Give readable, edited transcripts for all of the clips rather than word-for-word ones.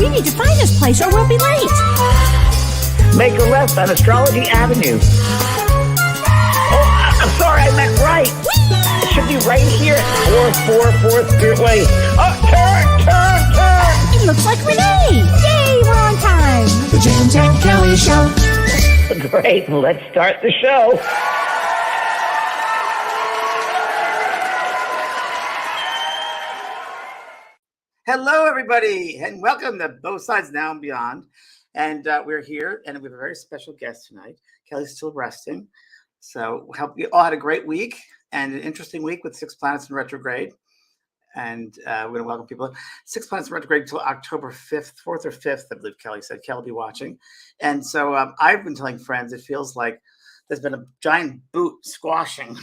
We need to find this place or we'll be late. Make a left on Astrology Avenue. Oh, I'm sorry, I meant right. It should be right here. 444 Spearway. Oh, turn. It looks like Renee. Yay, we're on time. The James and Kellee Show. Great, let's start the show. Hello, everybody, and welcome to Both Sides Now and Beyond. And we're here, and we have a very special guest tonight. Kellee's still resting, so hope you all had a great week and an interesting week with 6 planets in retrograde. And we're going to welcome people. 6 planets in retrograde until October 5th, 4th or 5th, I believe Kellee said. Kellee will be watching. And so I've been telling friends, it feels like there's been a giant boot squashing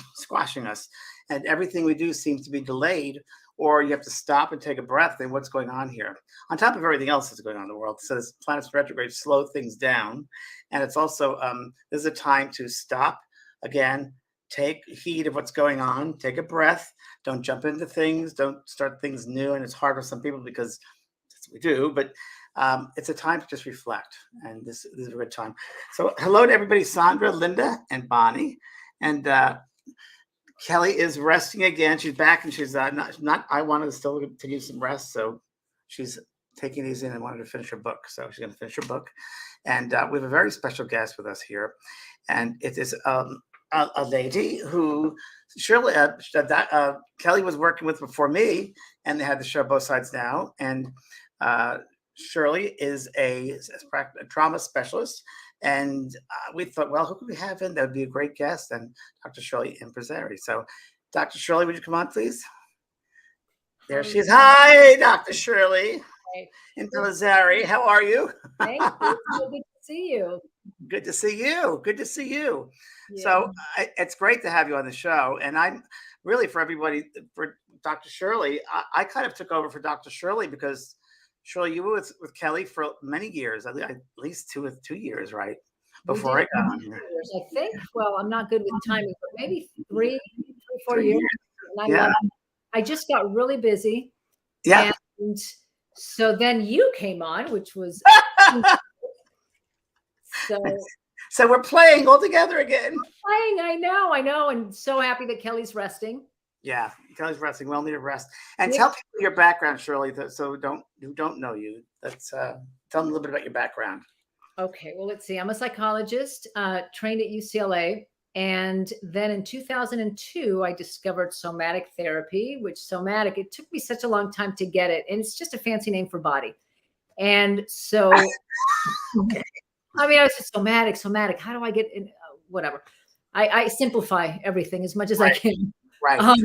us. And everything we do seems to be delayed, or you have to stop and take a breath and what's going on here. On top of everything else that's going on in the world. So this planets in retrograde slow things down. And it's also, this is a time to stop, again, take heed of what's going on, take a breath, don't jump into things, don't start things new. And it's hard for some people because that's what we do, but it's a time to just reflect. And this is a good time. So hello to everybody, Sandra, Linda, and Bonnie. And Kellee is resting again. She's back and she's not I wanted to still continue some rest. So she's taking these in and wanted to finish her book. So she's going to finish her book. And we have a very special guest with us here. And it is a lady who Shirley, Kellee was working with before me, and they had the show Both Sides Now. And Shirley is a trauma specialist. And we thought, well, who could we have in? That would be a great guest. And Dr. Shirley Impellizzerri. So, Dr. Shirley, would you come on, please? There she is. Hi, Dr. Shirley Impellizzerri. How are you? Thank you. So good to see you. Good to see you. Good to see you. Yeah. So it's great to have you on the show. And I'm really, for everybody, for Dr. Shirley, I kind of took over for Dr. Shirley because Shirley, you were with Kellee for many years, at least two years, right? Before I got on here. I think, well, I'm not good with timing, but maybe 4 years. Yeah. I just got really busy. Yeah. And so then you came on, which was so we're playing all together again. I know. And so happy that Kellee's resting. Yeah, Kellee's resting. Well needed rest. And tell people your background, Shirley, so who don't know you. Let's tell them a little bit about your background. Okay, well, let's see. I'm a psychologist, trained at UCLA. And then in 2002, I discovered somatic therapy, it took me such a long time to get it. And it's just a fancy name for body. And so, Okay. I mean, I was just somatic. How do I get in? Whatever. I simplify everything as much as I can. Right.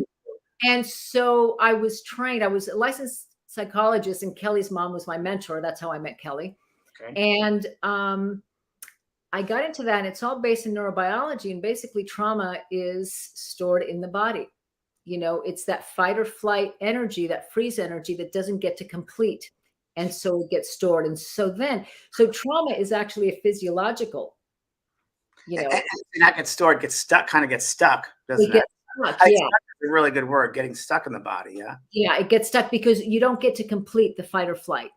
And so I was trained. I was a licensed psychologist, and Kellee's mom was my mentor. That's how I met Kellee. Okay. And I got into that, and it's all based in neurobiology. And basically, trauma is stored in the body. You know, it's that fight or flight energy, that freeze energy that doesn't get to complete. And so it gets stored. And so trauma is actually a physiological, And not get stored, gets stuck, doesn't it? Yeah. Stuck is a really good word, getting stuck in the body. Yeah. Yeah. It gets stuck because you don't get to complete the fight or flight.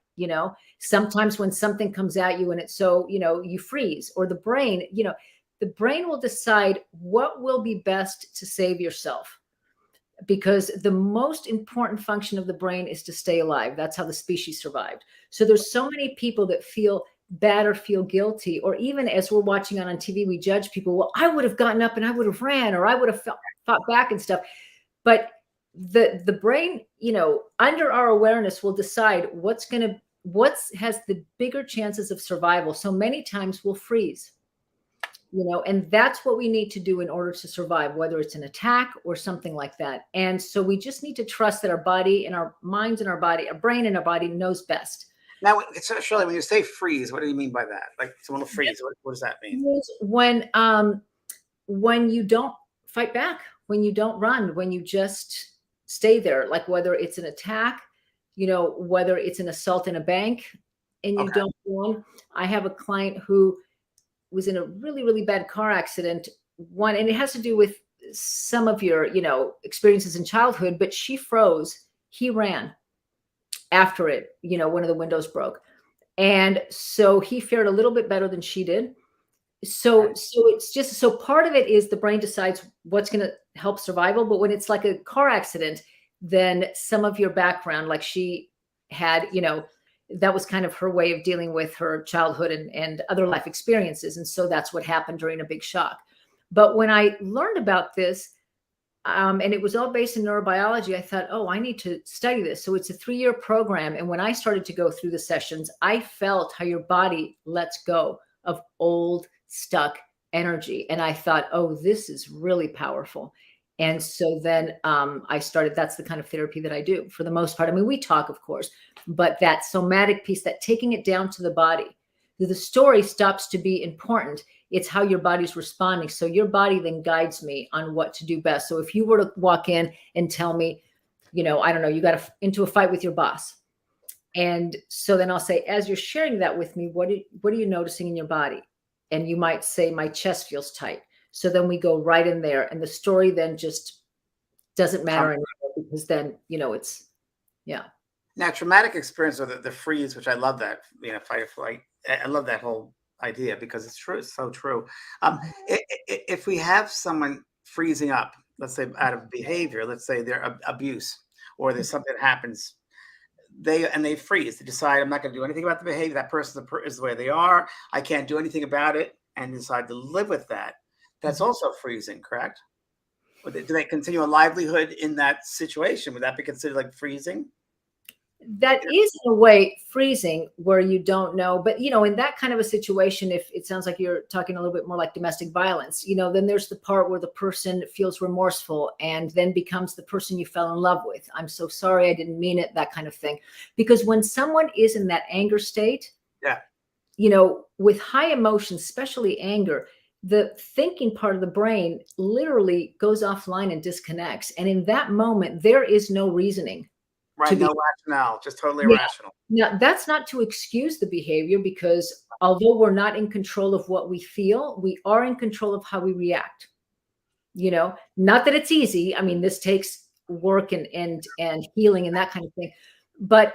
Sometimes when something comes at you and it's so, you freeze, or the brain will decide what will be best to save yourself, because the most important function of the brain is to stay alive. That's how the species survived. So there's so many people that feel bad or feel guilty, or even as we're watching on TV, we judge people. Well, I would have gotten up and I would have ran, or I would have fought back and stuff. But the brain, under our awareness, will decide what has the bigger chances of survival. So many times we'll freeze, and that's what we need to do in order to survive, whether it's an attack or something like that. And so we just need to trust that our body and our minds and our body, our brain and our body knows best. Now, Shirley, when you say freeze, what do you mean by that? Like someone will freeze. What does that mean? When you don't fight back, when you don't run, when you just stay there, like whether it's an attack, whether it's an assault in a bank and you don't run. I have a client who was in a really, really bad car accident. And it has to do with some of your, experiences in childhood, but she froze. He ran after it, one of the windows broke. And so he fared a little bit better than she did. So it's just, so part of it is the brain decides what's going to help survival. But when it's like a car accident, then some of your background, like she had, that was kind of her way of dealing with her childhood and other life experiences. And so that's what happened during a big shock. But when I learned about this, and it was all based in neurobiology, I thought, oh, I need to study this. So it's a 3-year program. And when I started to go through the sessions, I felt how your body lets go of old, stuck energy. And I thought, oh, this is really powerful. And so then I started, that's the kind of therapy that I do for the most part. I mean, we talk, of course, but that somatic piece, that taking it down to the body, the story stops to be important. It's how your body's responding. So your body then guides me on what to do best. So if you were to walk in and tell me, I don't know, you got into a fight with your boss. And so then I'll say, as you're sharing that with me, what are you noticing in your body? And you might say, my chest feels tight. So then we go right in there, and the story then just doesn't matter anymore, because then, it's, yeah. Now, traumatic experience, or the freeze, which I love that, fight or flight. I love that whole idea because it's true. It's so true. If we have someone freezing up, let's say out of behavior, let's say they're abuse, or there's something that happens, they freeze. They decide, I'm not going to do anything about the behavior. That person is the way they are. I can't do anything about it, and decide to live with that. That's also freezing, correct? Or do they continue a livelihood in that situation? Would that be considered like freezing? That is in a way freezing, where you don't know. But, in that kind of a situation, if it sounds like you're talking a little bit more like domestic violence, then there's the part where the person feels remorseful and then becomes the person you fell in love with. I'm so sorry, I didn't mean it, that kind of thing. Because when someone is in that anger state, with high emotions, especially anger, the thinking part of the brain literally goes offline and disconnects. And in that moment, there is no reasoning. Right, no rationale, just totally irrational. Now, that's not to excuse the behavior, because although we're not in control of what we feel, we are in control of how we react. Not that it's easy. I mean, this takes work and healing and that kind of thing. But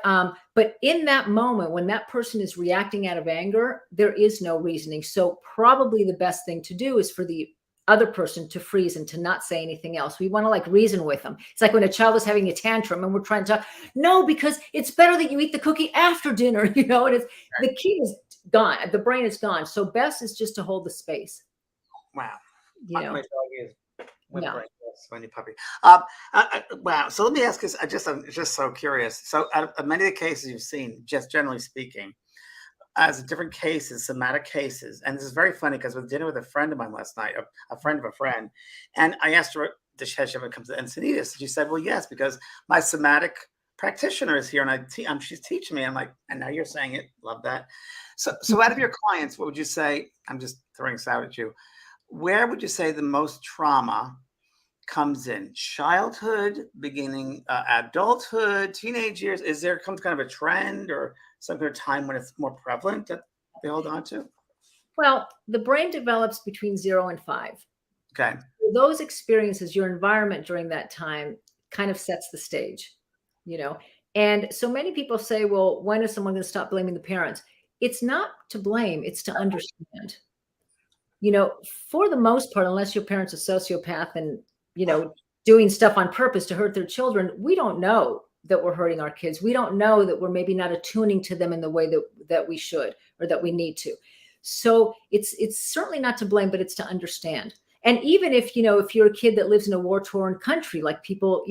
in that moment, when that person is reacting out of anger, there is no reasoning. So probably the best thing to do is for the other person to freeze and to not say anything else. We want to reason with them. It's like when a child is having a tantrum and we're trying to talk, no, because it's better that you eat the cookie after dinner, and it's the key is gone. The brain is gone. So best is just to hold the space. Wow. My dog is funny puppy. Wow. So let me ask this. I'm just so curious. So out of many of the cases you've seen, just generally speaking, as different cases, somatic cases. And this is very funny because I was dinner with a friend of mine last night, a friend of a friend. And I asked her, does she ever come to Encinitas? She said, well, yes, because my somatic practitioner is here and she's teaching me. I'm like, and now you're saying it. Love that. So out of your clients, what would you say? I'm just throwing this out at you. Where would you say the most trauma comes in? Childhood, beginning adulthood, teenage years? Is there kind of a trend or some kind of time when it's more prevalent that they hold on to? Well, the brain develops between 0 and 5. Okay. Those experiences, your environment during that time kind of sets the stage, And so many people say, well, when is someone going to stop blaming the parents? It's not to blame, it's to understand. For the most part, unless your parent's a sociopath and, doing stuff on purpose to hurt their children, we don't know that we're hurting our kids. We don't know that we're maybe not attuning to them in the way that we should or that we need to. So it's certainly not to blame, but it's to understand. And even if, if you're a kid that lives in a war-torn country, like people,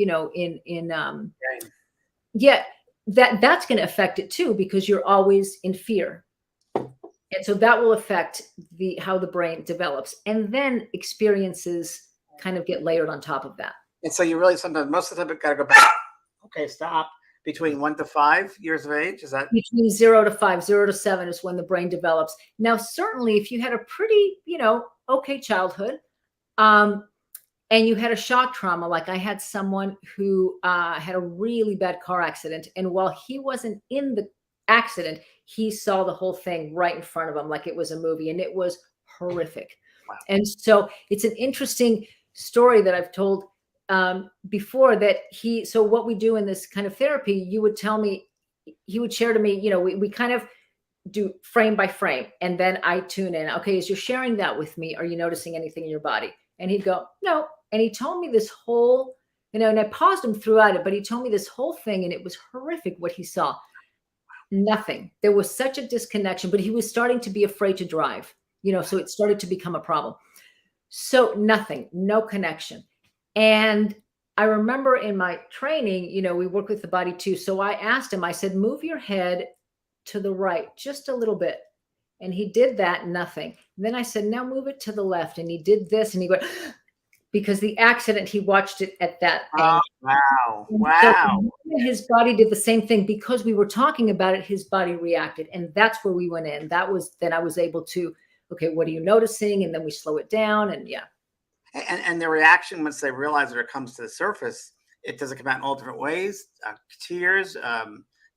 that's going to affect it too, because you're always in fear. And so that will affect how the brain develops. And then experiences kind of get layered on top of that. And so you really sometimes, most of the time, got to go back. Okay, stop. Between 1 to 5 years of age, is that? Between 0 to 5, 0 to 7 is when the brain develops. Now, certainly, if you had a pretty, okay childhood, and you had a shock trauma, like I had someone who had a really bad car accident, and while he wasn't in the accident, he saw the whole thing right in front of him, like it was a movie, and it was horrific. Wow. And so it's an interesting story that I've told before, that so what we do in this kind of therapy, he would share to me, we kind of do frame by frame. And then I tune in. Okay, as you're sharing that with me, are you noticing anything in your body? And he'd go, no. And he told me this whole, and I paused him throughout it, but he told me this whole thing, and it was horrific what he saw. Nothing. There was such a disconnection, but he was starting to be afraid to drive, so it started to become a problem. So nothing, no connection. And I remember in my training, we work with the body too. So I asked him, I said, move your head to the right, just a little bit. And he did that, nothing. And then I said, now move it to the left. And he did this, and he went, because the accident, he watched it at that angle. Wow. So his body did the same thing. Because we were talking about it, his body reacted. And that's where we went in. Then I was able to, okay, what are you noticing? And then we slow it down, and yeah. And the reaction, once they realize that it comes to the surface, it doesn't come out in all different ways, tears,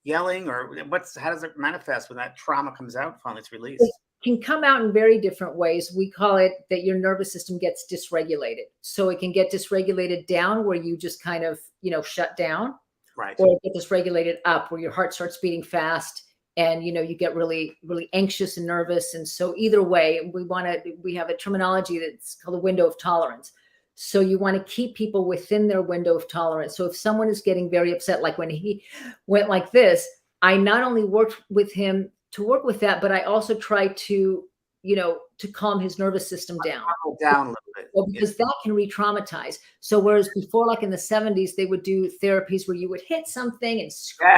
yelling, or how does it manifest when that trauma comes out, finally it's released? It can come out in very different ways. We call it that your nervous system gets dysregulated. So it can get dysregulated down, where you just kind of, shut down. Right. Or get dysregulated up, where your heart starts beating fast, and, you get really, really anxious and nervous. And so either way, we have a terminology that's called a window of tolerance. So you want to keep people within their window of tolerance. So if someone is getting very upset, like when he went like this, I not only worked with him to work with that, but I also tried to, to calm his nervous system down. Down a little bit. Well, because that can re-traumatize. So whereas before, like in the 70s, they would do therapies where you would hit something and scream.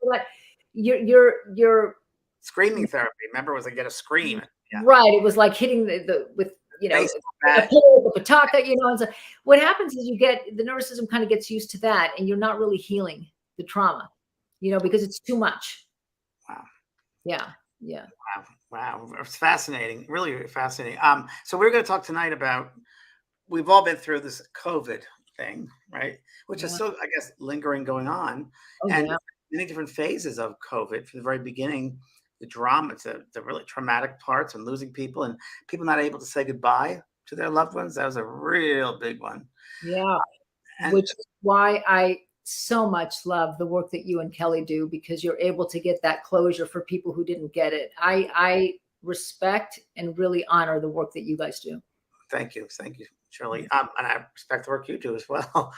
Yes. Your screaming therapy. Remember, it was like get a scream. Yeah. Right. It was like hitting with a pataka, and so what happens is the nervous system kind of gets used to that, and you're not really healing the trauma, because it's too much. Wow. Yeah. Yeah. Wow. It's fascinating. Really fascinating. So we're going to talk tonight about, we've all been through this COVID thing, right? Which is still, I guess, lingering, going on. Many different phases of COVID. From the very beginning, the drama, the really traumatic parts, and losing people, and people not able to say goodbye to their loved ones. That was a real big one. Yeah. Which is why I so much love the work that you and Kellee do, because you're able to get that closure for people who didn't get it. I respect and really honor the work that you guys do. Thank you, Shirley. And I respect the work you do as well.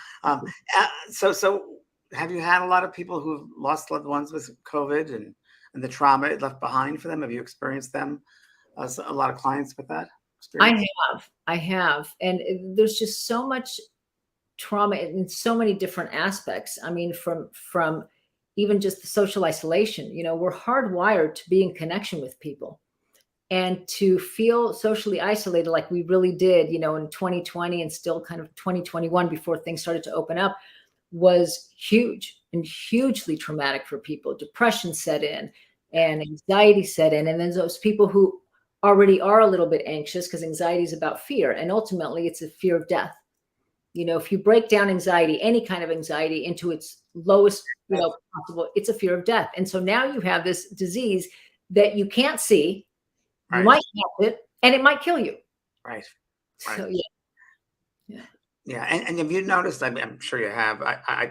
So have you had a lot of people who've lost loved ones with COVID and the trauma it left behind for them? Have you experienced them? A lot of clients with that experience? I have. And there's just so much trauma in so many different aspects. I mean, from even just the social isolation, we're hardwired to be in connection with people, and to feel socially isolated like we really did, in 2020 and still kind of 2021 before things started to open up, was huge and hugely traumatic for people. Depression set in and anxiety set in. And then those people who already are a little bit anxious, because anxiety is about fear. And ultimately it's a fear of death. If you break down anxiety, any kind of anxiety, into its lowest, possible, it's a fear of death. And so now you have this disease that you can't see, you might have it, and it might kill you. Right. So yeah. And have you noticed? I'm sure you have.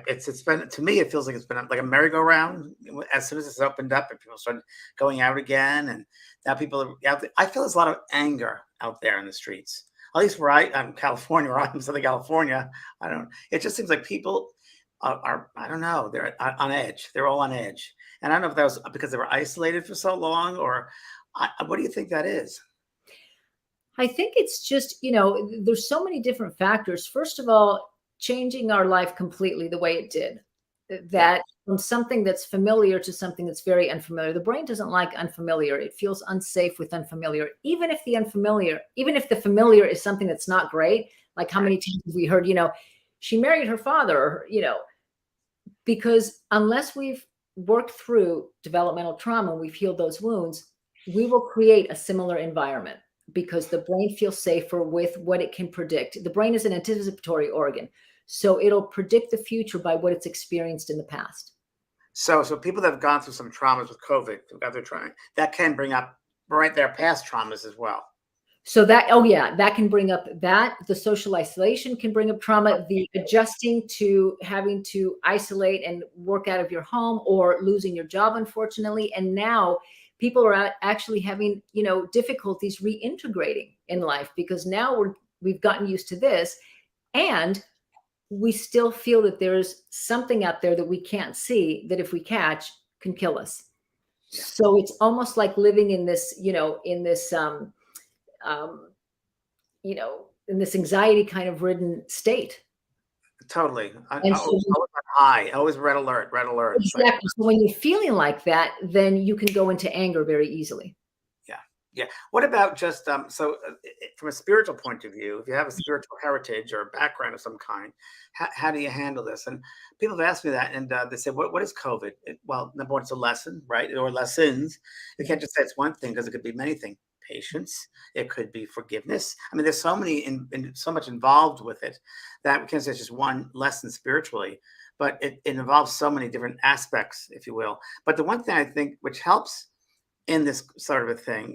It's been, to me, it feels like it's been like a merry-go-round. As soon as it's opened up and people started going out again, and now people are out there, I feel there's a lot of anger out there in the streets. At least where I'm California, where I'm in Southern California. It just seems like people are I don't know, they're on edge. They're all on edge. And I don't know if that was because they were isolated for so long, or what do you think that is? I think it's just, there's so many different factors. First of all, changing our life completely the way it did, that from something that's familiar to something that's very unfamiliar. The brain doesn't like unfamiliar. It feels unsafe with unfamiliar, even if the familiar is something that's not great. Like how many times have we heard, she married her father, because unless we've worked through developmental trauma, we've healed those wounds, we will create a similar environment, because the brain feels safer with what it can predict. The brain is an anticipatory organ. So it'll predict the future by what it's experienced in the past. So people that have gone through some traumas with COVID, that can bring up their past traumas as well. So that can bring up the social isolation can bring up trauma, the adjusting to having to isolate and work out of your home, or losing your job, unfortunately. And now people are actually having, difficulties reintegrating in life, because now we've gotten used to this, and we still feel that there's something out there that we can't see, that if we catch, can kill us. Yeah. So it's almost like living in this, in this, um, in this anxiety kind of ridden state. Totally. And I so always on high, always red alert, red alert. It's like, exactly. So when you're feeling like that, then you can go into anger very easily. yeah, yeah. What about just from a spiritual point of view, if you have a spiritual heritage or a background of some kind, how do you handle this? And people have asked me that, and they say, what is COVID? Well, number one, it's a lesson, right? Or lessons. You can't just say it's one thing, because it could be many things. Patience, it could be forgiveness. I mean, there's so many so much involved with it that we can't say it's just one lesson spiritually, but it involves so many different aspects, if you will. But the one thing I think which helps in this sort of a thing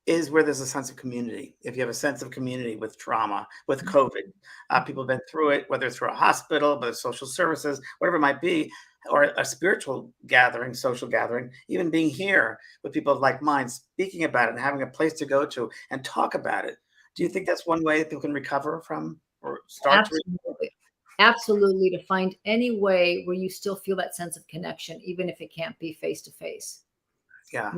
is where there's a sense of community. If you have a sense of community with trauma, with COVID, people have been through it, whether it's through a hospital, whether it's social services, whatever it might be, or a spiritual gathering, social gathering, even being here with people of like mind, speaking about it and having a place to go to and talk about it. Do you think that's one way that people can recover from, or start to? Absolutely. Absolutely. To find any way where you still feel that sense of connection, even if it can't be face to face. Yeah.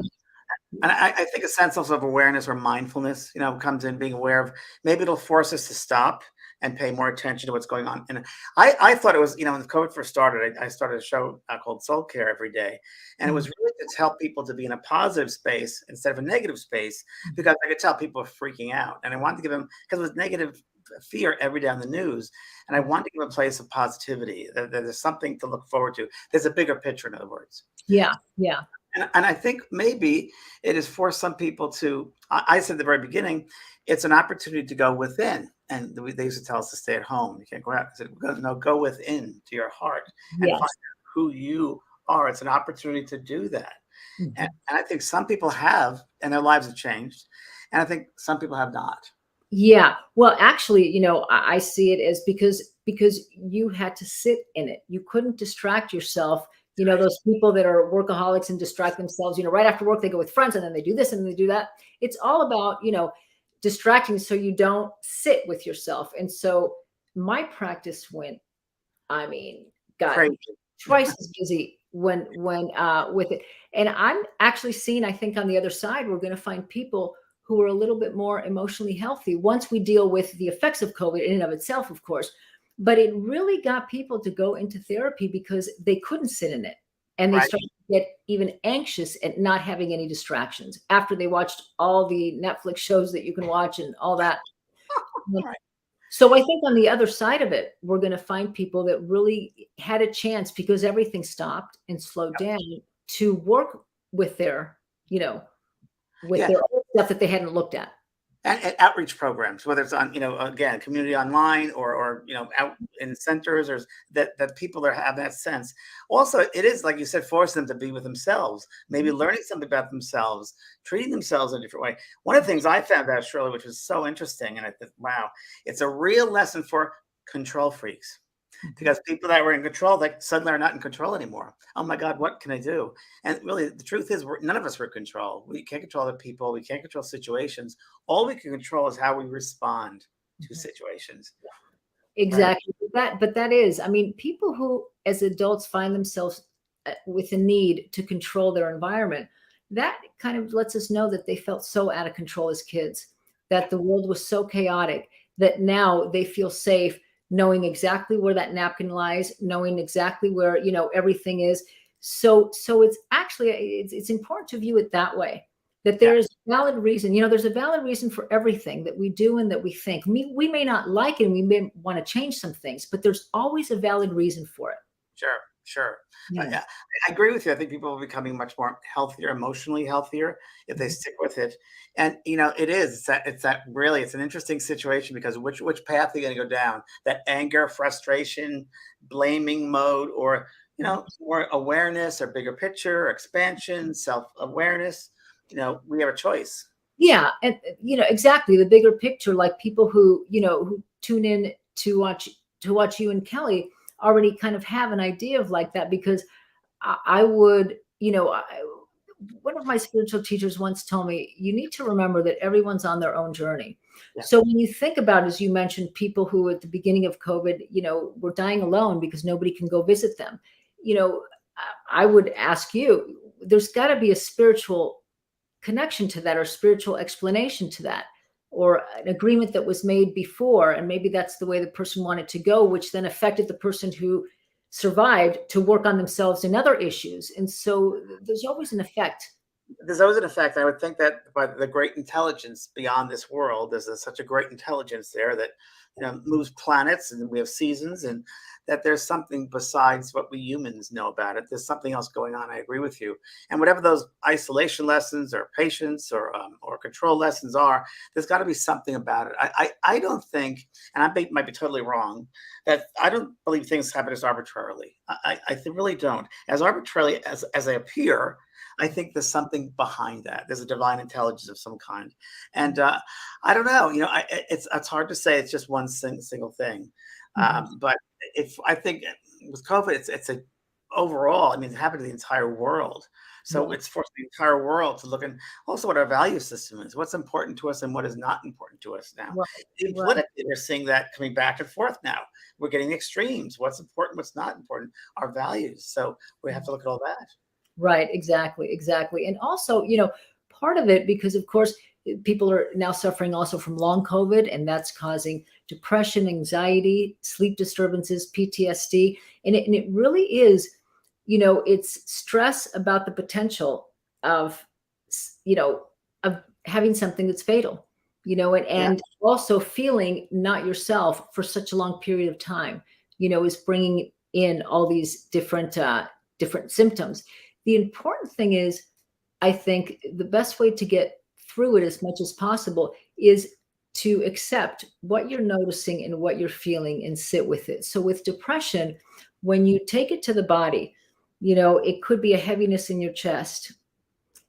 And I think a sense of awareness or mindfulness, comes in, being aware of, maybe it'll force us to stop and pay more attention to what's going on. And I thought it was, when COVID first started, I started a show called Soul Care every day. And it was really to help people to be in a positive space instead of a negative space, because I could tell people were freaking out. And I wanted to give them, because it was negative fear every day on the news. And I wanted to give a place of positivity. There's something to look forward to. There's a bigger picture, in other words. Yeah. Yeah. And I think maybe it is for some people to, I said at the very beginning, it's an opportunity to go within. And they used to tell us to stay at home. You can't go out. I said, no, go within to your heart and Yes. find out who you are. It's an opportunity to do that. Mhm. And I think some people have, and their lives have changed. And I think some people have not. Yeah. Well, actually, I see it as because you had to sit in it. You couldn't distract yourself. Those people that are workaholics and distract themselves, right after work, they go with friends and then they do this and they do that. It's all about, distracting so you don't sit with yourself. And so my practice went, got Crazy. twice as busy when with it. And I'm actually seeing, I think on the other side, we're going to find people who are a little bit more emotionally healthy once we deal with the effects of COVID in and of itself, of course. But it really got people to go into therapy because they couldn't sit in it. And they Right. started to get even anxious at not having any distractions after they watched all the Netflix shows that you can watch and all that. Right. So I think on the other side of it, we're going to find people that really had a chance, because everything stopped and slowed down, to work with their, with their own stuff that they hadn't looked at. And outreach programs, whether it's on, again, community online or out in centers, or that people have that sense. Also, it is, like you said, force them to be with themselves, maybe learning something about themselves, treating themselves in a different way. One of the things I found out, Shirley, which was so interesting, and I thought, wow, it's a real lesson for control freaks. Because people that were in control, they suddenly are not in control anymore. Oh my God, what can I do? And really, the truth is, none of us are in control. We can't control other people. We can't control situations. All we can control is how we respond to situations. Exactly. Right? But that is, people who, as adults, find themselves with a need to control their environment, that kind of lets us know that they felt so out of control as kids, that the world was so chaotic, that now they feel safe, knowing exactly where that napkin lies, knowing exactly where, everything is. So it's actually, it's important to view it that way, that there is a valid reason. There's a valid reason for everything that we do and that we think. We may not like it, and we may want to change some things, but there's always a valid reason for it. Sure. Yeah. I agree with you. I think people are becoming much more healthier, emotionally healthier, if they stick with it. And it's an interesting situation, because which path are you going to go down? That anger, frustration, blaming mode, or more awareness, or bigger picture, expansion, self-awareness. We have a choice. Yeah. And exactly, the bigger picture, like people who tune in to watch you and Kellee already kind of have an idea of like that, because I would, one of my spiritual teachers once told me, you need to remember that everyone's on their own journey. Yeah. So when you think about, as you mentioned, people who at the beginning of COVID, were dying alone because nobody can go visit them, I would ask you, there's got to be a spiritual connection to that, or spiritual explanation to that, or an agreement that was made before. And maybe that's the way the person wanted to go, which then affected the person who survived to work on themselves and other issues. And so there's always an effect. There's always an effect. I would think that by the great intelligence beyond this world, there's such a great intelligence there that moves planets, and we have seasons, and that there's something besides what we humans know about it. There's something else going on. I agree with you. And whatever those isolation lessons or patience or control lessons are, there's got to be something about it. I don't think, and I might be totally wrong, that I don't believe things happen as arbitrarily. I really don't. As arbitrarily as they appear, I think there's something behind that. There's a divine intelligence of some kind. And I don't know, it's hard to say it's just one single thing. But if I think with COVID, it's a overall, it happened to the entire world. So it's forced the entire world to look at also what our value system is, what's important to us and what is not important to us now. Politically, we're seeing that coming back and forth now. We're getting extremes. What's important, what's not important, our values. So we have to look at all that. Right. Exactly. And also, part of it, because of course, people are now suffering also from long COVID, and that's causing depression, anxiety, sleep disturbances, PTSD. And it really is, it's stress about the potential of, of having something that's fatal, and also feeling not yourself for such a long period of time, is bringing in all these different symptoms. The important thing is, I think the best way to get through it as much as possible is to accept what you're noticing and what you're feeling and sit with it. So with depression, when you take it to the body, it could be a heaviness in your chest.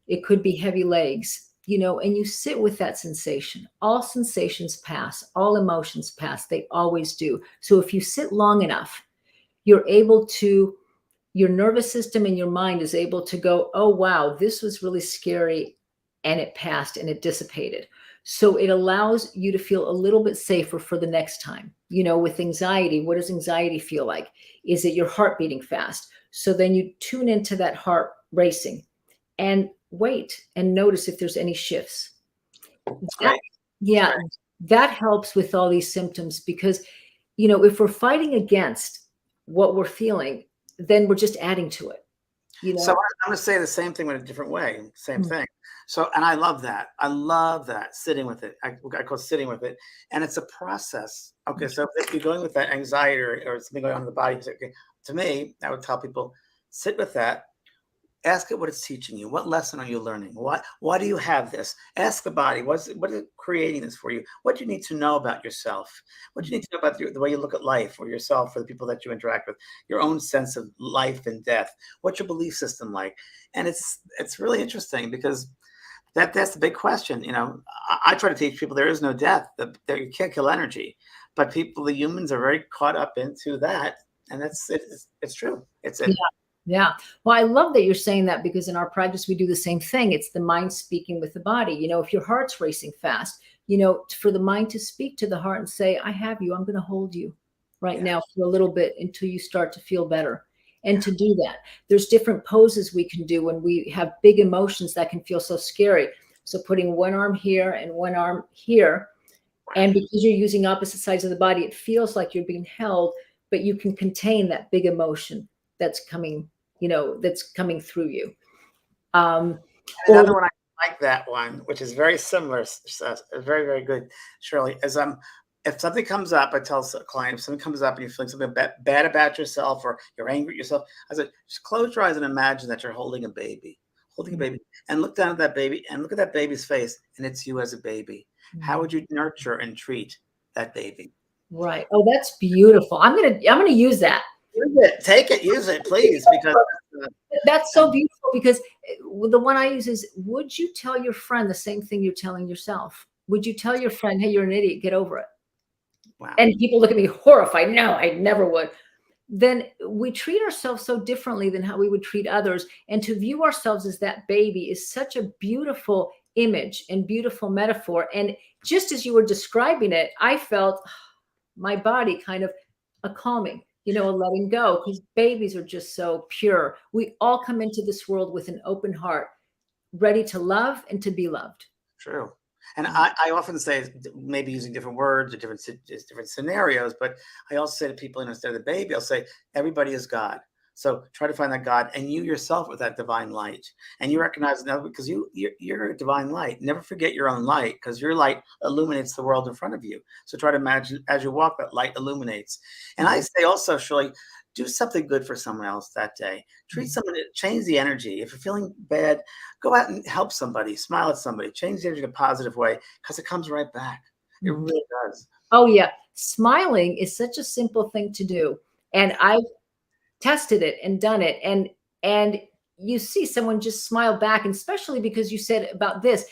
It could be heavy legs, and you sit with that sensation. All sensations pass, all emotions pass. They always do. So if you sit long enough, you're able to, your nervous system and your mind is able to go, oh, wow, this was really scary. And it passed and it dissipated. So it allows you to feel a little bit safer for the next time. With anxiety, what does anxiety feel like? Is it your heart beating fast? So then you tune into that heart racing and wait and notice if there's any shifts. That helps with all these symptoms, because, if we're fighting against what we're feeling, then we're just adding to it. So I'm going to say the same thing in a different way. Same thing. So, and I love that. Sitting with it. I call it sitting with it. And it's a process. Okay. So if you're going with that anxiety or something going on in the body, to me, I would tell people, sit with that. Ask it what it's teaching you. What lesson are you learning? Why do you have this? Ask the body, what is creating this for you? What do you need to know about yourself? What do you need to know about the way you look at life, or yourself, or the people that you interact with, your own sense of life and death? What's your belief system like? And it's really interesting, because that's the big question. I try to teach people there is no death, that you can't kill energy, but the humans are very caught up into that. And it's true. Yeah. Well, I love that you're saying that, because in our practice, we do the same thing. It's the mind speaking with the body. If your heart's racing fast, for the mind to speak to the heart and say, I have you, I'm going to hold you right now for a little bit until you start to feel better. And to do that, there's different poses we can do when we have big emotions that can feel so scary. So putting one arm here and one arm here. And because you're using opposite sides of the body, it feels like you're being held, but you can contain that big emotion that's coming through you. Another one I like, that one, which is very similar, very, very good, Shirley, is if something comes up, I tell a client, if something comes up and you're feeling something bad about yourself, or you're angry at yourself, I said, just close your eyes and imagine that you're holding a baby, and look down at that baby and look at that baby's face, and it's you as a baby. How would you nurture and treat that baby? Right. Oh, that's beautiful. I'm gonna use that. Use it. Take it. Use it, please, because that's so beautiful. Because the one I use is, would you tell your friend the same thing you're telling yourself? Would you tell your friend, hey, you're an idiot, get over it? Wow. And people look at me horrified. No, I never would. then we treat ourselves so differently than how we would treat others. And to view ourselves as that baby is such a beautiful image and beautiful metaphor. And just as you were describing it, I felt my body kind of a calming, a letting go, because babies are just so pure. We all come into this world with an open heart, ready to love and to be loved. True. And I often say, maybe using different words or different scenarios, but I also say to people, instead of the baby, I'll say, everybody is God. So try to find that God, and you yourself with that divine light. And you recognize now, because you're a divine light. Never forget your own light, because your light illuminates the world in front of you. So try to imagine as you walk, that light illuminates. And I say also, Shirley, do something good for someone else that day. Treat someone, change the energy. If you're feeling bad, go out and help somebody, smile at somebody, change the energy in a positive way, because it comes right back. It really does. Oh, yeah. Smiling is such a simple thing to do. And I've tested it and done it. And you see someone just smile back, and especially because you said about this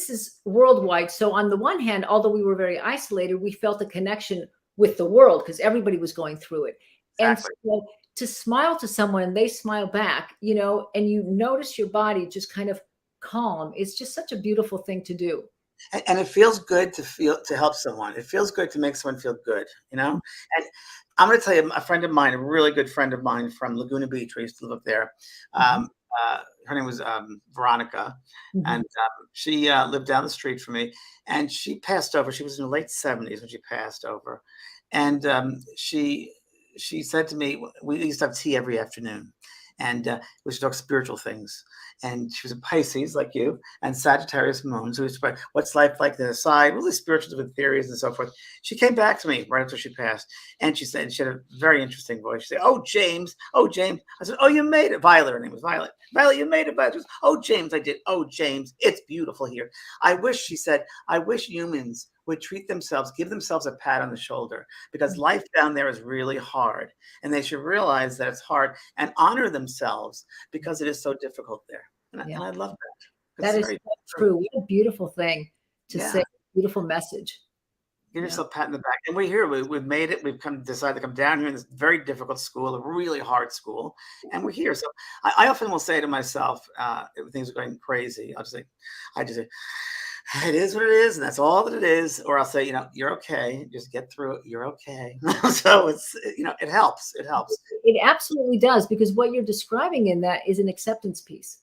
is worldwide. So on the one hand, although we were very isolated, we felt a connection with the world because everybody was going through it. Exactly. And so to smile to someone and they smile back, and you notice your body just kind of calm, it's just such a beautiful thing to do. And it feels good to help someone. It feels good to make someone feel good, And I'm going to tell you, a friend of mine, a really good friend of mine from Laguna Beach, we used to live up there. Her name was Veronica, and she lived down the street from me. And she passed over. She was in the late 70s when she passed over, and she said to me, we used to have tea every afternoon, and we used to talk spiritual things. And she was a Pisces like you, and Sagittarius moon. So we used to talk, what's life like on the side, really spiritual with theories and so forth. She came back to me right after she passed, and she said, she had a very interesting voice. She said, "Oh, James, oh, James." I said, "Oh, you made it." Violet, her name was Violet. "Violet, you made it." Violet. "Oh, James, I did." "Oh, James, it's beautiful here. I wish," she said, "I wish humans would treat themselves, give themselves a pat on the shoulder, because life down there is really hard, and they should realize that it's hard and honor themselves because it is so difficult there." And I love that. That is so true. What a beautiful thing to say. Beautiful message. Give yourself a pat in the back. And we're here. We've made it. We've decided to come down here in this very difficult school, a really hard school, and we're here. So I often will say to myself, if things are going crazy, I just say, it is what it is, and that's all that it is. Or I'll say, you're okay. Just get through it. You're okay. So it's, it helps. It helps. It absolutely does, because what you're describing in that is an acceptance piece.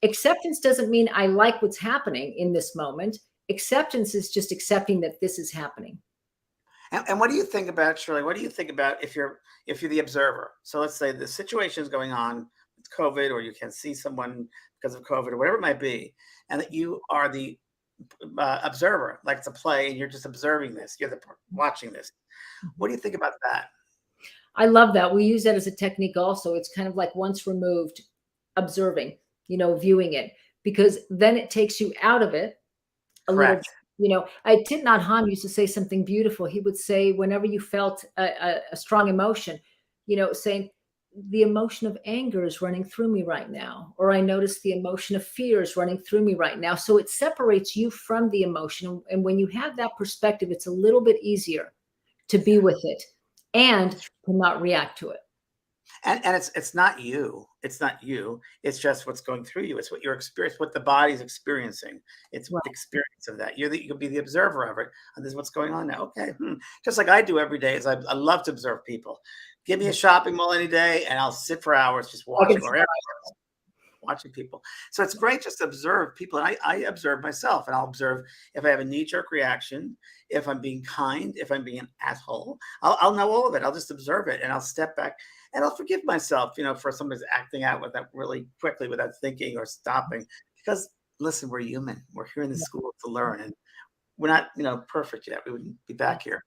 Acceptance doesn't mean I like what's happening in this moment. Acceptance is just accepting that this is happening. And what do you think about, Shirley? What do you think about if you're the observer? So let's say the situation is going on with COVID, or you can see someone because of COVID, or whatever it might be, and that you are the observer, like it's a play, and you're just observing this. You're watching this. What do you think about that? I love that. We use that as a technique also. It's kind of like once removed, observing, viewing it, because then it takes you out of it a Correct. little. Thich Nhat Hanh used to say something beautiful. He would say, whenever you felt a strong emotion, saying, the emotion of anger is running through me right now, or I notice the emotion of fear is running through me right now. So it separates you from the emotion. And when you have that perspective, it's a little bit easier to be with it and to not react to it. And it's not you. It's not you. It's just what's going through you. It's what your experience, what the body's experiencing. It's the experience of that. You'll be the observer of it. And this is what's going on now. Okay. Just like I do every day, is I love to observe people. Give me a shopping mall any day, and I'll sit for hours just watching, watching people. So it's great just to observe people. And I observe myself, and I'll observe if I have a knee-jerk reaction, if I'm being kind, if I'm being an asshole. I'll know all of it. I'll just observe it, and I'll step back, and I'll forgive myself, for somebody's acting out with that really quickly without thinking or stopping. Because listen, we're human. We're here in the school to learn, and we're not, perfect yet. We wouldn't be back here.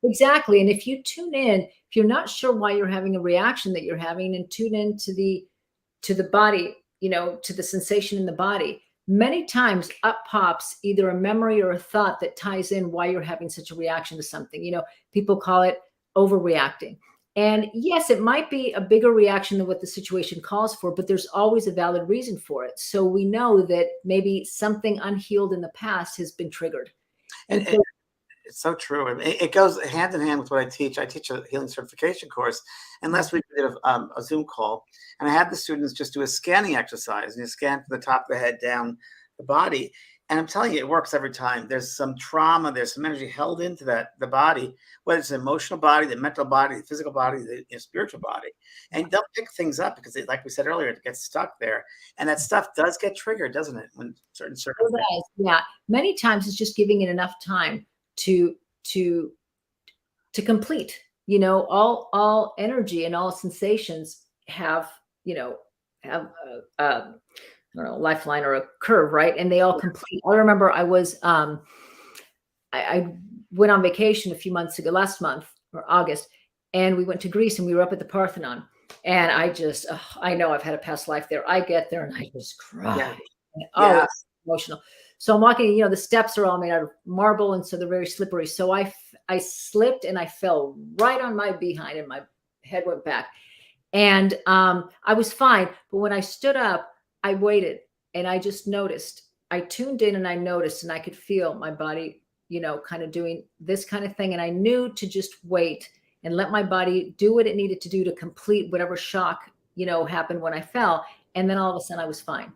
Exactly. And if you tune in, if you're not sure why you're having a reaction that you're having, and tune in to the body, to the sensation in the body, many times up pops either a memory or a thought that ties in why you're having such a reaction to something. People call it overreacting. And yes, it might be a bigger reaction than what the situation calls for, but there's always a valid reason for it. So we know that maybe something unhealed in the past has been triggered. And It's so true. I mean, it goes hand in hand with what I teach. I teach a healing certification course. And last week we did a Zoom call, and I had the students just do a scanning exercise, and you scan from the top of the head down the body. And I'm telling you, it works every time. There's some trauma, there's some energy held into the body, whether it's the emotional body, the mental body, the physical body, the spiritual body. And they'll pick things up because, like we said earlier, it gets stuck there. And that stuff does get triggered, doesn't it? When certain circumstances. Yeah. Many times it's just giving it enough time to complete. All energy and all sensations have a I don't know, lifeline or a curve, right? And they all complete. I remember I was, I went on vacation a few months ago, last month or August, and we went to Greece and we were up at the Parthenon. And I know I've had a past life there. I get there and I just cry. Yeah. And, it's emotional. So I'm walking, the steps are all made out of marble. And so they're very slippery. So I slipped and I fell right on my behind and my head went back. And I was fine. But when I stood up, I waited and I just noticed, I tuned in and I noticed, and I could feel my body, kind of doing this kind of thing. And I knew to just wait and let my body do what it needed to do to complete whatever shock, happened when I fell. And then all of a sudden I was fine.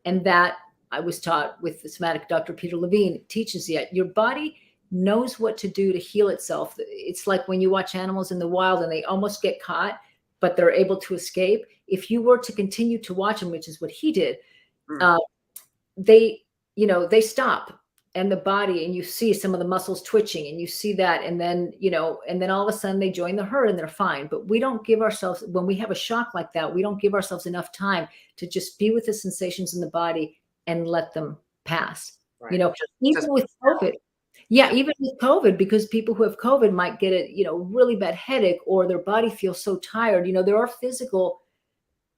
And that I was taught with the Somatic, Dr. Peter Levine teaches that your body knows what to do to heal itself. It's like when you watch animals in the wild and they almost get caught, but they're able to escape. If you were to continue to watch them, which is what he did, they stop, and the body, and you see some of the muscles twitching, and you see that, and then all of a sudden they join the herd and they're fine. But we don't give ourselves, when we have a shock like that, we don't give ourselves enough time to just be with the sensations in the body and let them pass. Right. Even with COVID. Yeah, even with COVID, because people who have COVID might get a, really bad headache, or their body feels so tired. There are physical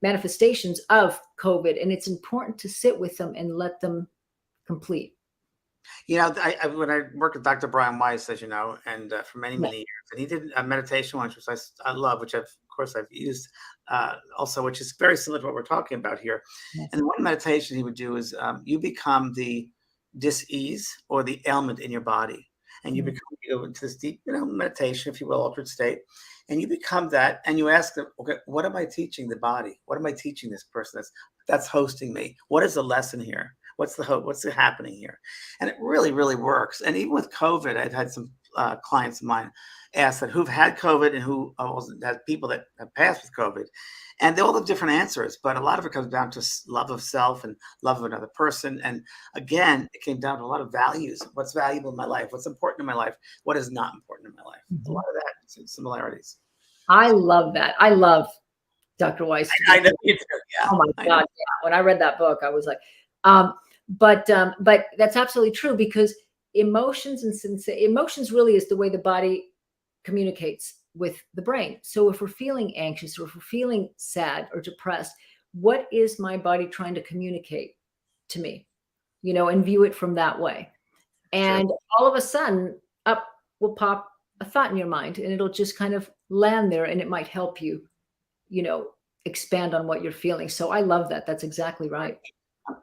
manifestations of COVID, and it's important to sit with them and let them complete. When I worked with Dr. Brian Weiss, as you know, and for many years, and he did a meditation once, which I love, which of course I've used also, which is very similar to what we're talking about here. Yes. And one meditation he would do is you become the dis-ease or the ailment in your body, and you go into this deep, meditation, if you will, altered state, and you become that, and you ask them, okay, what am I teaching the body? What am I teaching this person that's hosting me? What is the lesson here? What's happening here? And it really, really works. And even with COVID, I've had some clients of mine ask that who've had COVID and who have people that have passed with COVID. And they all have different answers, but a lot of it comes down to love of self and love of another person. And again, it came down to a lot of values. What's valuable in my life? What's important in my life? What is not important in my life? A lot of that similarities. I love that. I love Dr. Weiss. I know you do. Yeah. Oh my God. Yeah. When I read that book, I was like, but that's absolutely true, because emotions really is the way the body communicates with the brain. So if we're feeling anxious, or if we're feeling sad or depressed, what is my body trying to communicate to me? And view it from that way. And all of a sudden up will pop a thought in your mind, and it'll just kind of land there, and it might help you, expand on what you're feeling. So I love that. That's exactly right.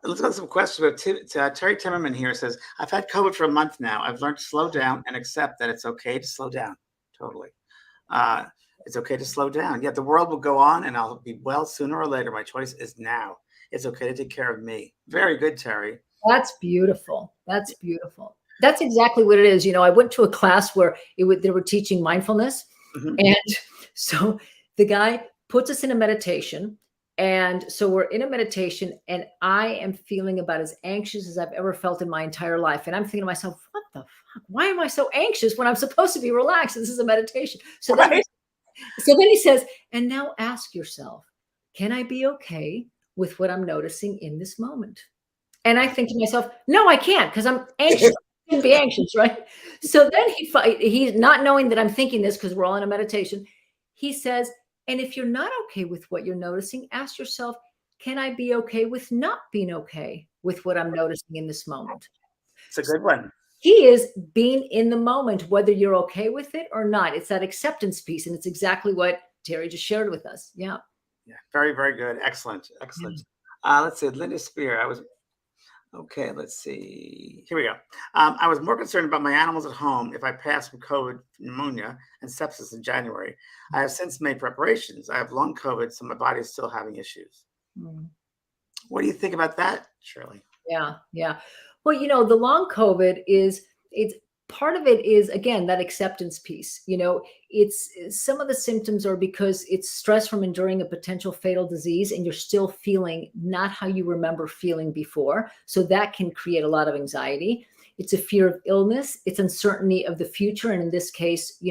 Let's get some questions. Terry Timmerman here says, I've had COVID for a month now. I've learned to slow down and accept that it's okay to slow down. Totally. It's okay to slow down. Yet the world will go on, and I'll be well sooner or later. My choice is now. It's okay to take care of me. Very good, Terry. That's beautiful. That's beautiful. That's exactly what it is. I went to a class where they were teaching mindfulness. Mm-hmm. And so the guy puts us in a meditation. And so we're in a meditation, and I am feeling about as anxious as I've ever felt in my entire life. And I'm thinking to myself, what the fuck? Why am I so anxious when I'm supposed to be relaxed? This is a meditation. So then he says, and now ask yourself, can I be okay with what I'm noticing in this moment? And I think to myself, no, I can't, because I'm anxious. I shouldn't be anxious, right? So then he's not knowing that I'm thinking this, because we're all in a meditation. He says, and if you're not okay with what you're noticing, ask yourself, can I be okay with not being okay with what I'm noticing in this moment? It's a good one. He is being in the moment, whether you're okay with it or not. It's that acceptance piece. And it's exactly what Terry just shared with us. Yeah. Yeah. Very, very good. Excellent. Excellent. Let's see. Linda Spear. Okay, let's see. Here we go. I was more concerned about my animals at home if I passed from COVID, pneumonia, and sepsis in January. I have since made preparations. I have long COVID, so my body is still having issues. Mm. What do you think about that, Shirley? Yeah, yeah. Well, the long COVID it's part of it is, again, that acceptance piece. It's some of the symptoms are because it's stress from enduring a potential fatal disease and you're still feeling not how you remember feeling before. So that can create a lot of anxiety. It's a fear of illness. It's uncertainty of the future. And in this case,